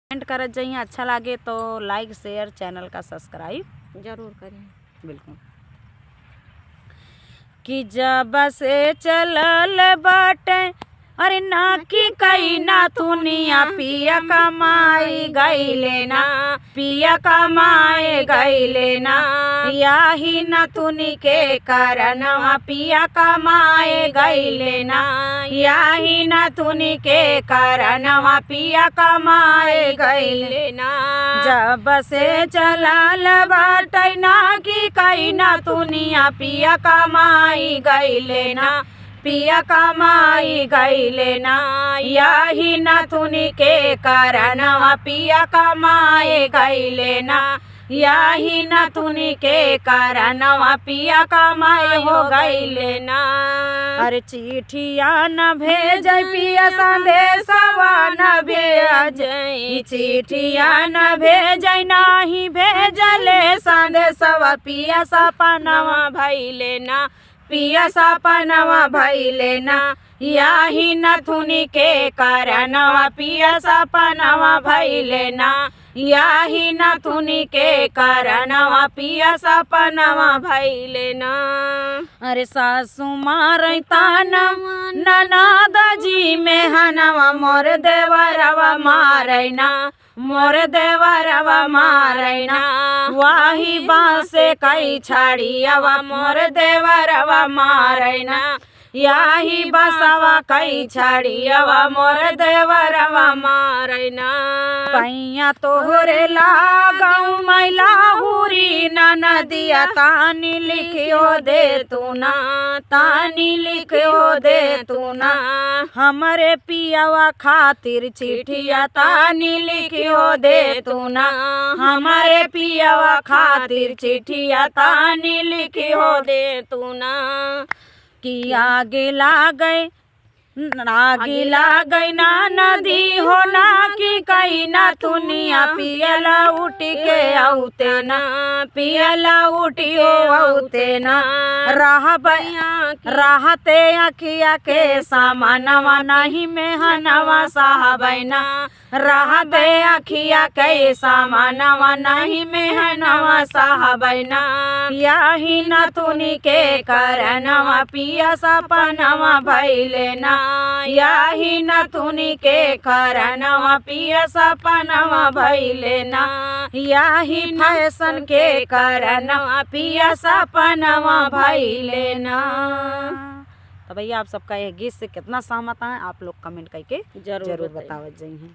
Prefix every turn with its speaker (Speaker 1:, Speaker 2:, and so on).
Speaker 1: Comment करत जाइए। अच्छा लगे तो लाइक शेयर चैनल का सब्सक्राइब
Speaker 2: जरूर करें।
Speaker 1: बिल्कुल। कि जब से चलल बाटे अरे ना कि कई ना दुनिया पिया कमाई गईले ना, पिया कमाए गईले ना, याही न तुनी के कारणवा पिया कमाए गईले ना, याही न तुनी के कारणवा पिया कमाए गईले ना। जब से चलल बाटे ना कि कई ना दुनिया पिया कमाई गईले ना, पिया कमाई गईले ना, याही न तुनी के कारणवा पिया कमाए गईले ना, याही न तुनी के कारणवा पिया कमाए हो गईले ना। अरे चिट्ठिया न भेज पिया संदेशवा न भेज, चिट्ठिया न भेज नाही भेजले संदेशवा पिया सपनवा भइले ना, पिया सपनवा भइले ना, याही न तुनी के कारणवा पिया सपनवा भइले ना, याही न तुनी के कारणवा पिया सपनवा भइले ना। अरे सासु मारै तानवा ननद जी में हनवा मोर देवरवा मारै ना, मोर देवरवा मारै ना, वाही बासे कई छाड़ियावा मोर देवरवा मारै ना, याही बसवा कई छाड़ियावा मोर देवरवा मारै ना। पैया तोहरे लागऊ मैला हुरी नदिया तानी लिखियो दे तू ना, तानी लिखियो दे तू ना, हमरे पियावा खातिर चिट्ठिया तानी लिखियो दे तू ना, हमारे पियावा खातिर चिट्ठिया तानी लिखियो दे तू ना। कि आगे लागै ना नदी हो ना कि कई ना दुनिया पियला उठी के औते ना, पियला उठी हो औते ना, रहते अखिया के सामनवा नहीं में हनवा साहबैना, रहते अखिया के सामनवा नहीं में हनवा साहबैना, याही न तुनी के कारणवा पिया सपनवा भइले ना, याही न तुनी के कारणवा पिया सपनवा भइले ना, याही फैशन के कारणवा पिया सपनवा भइले ना। तो भैया आप सबका ये गीत से कितना सहमत है आप लोग कमेंट करके जरूर बतावत जाइए।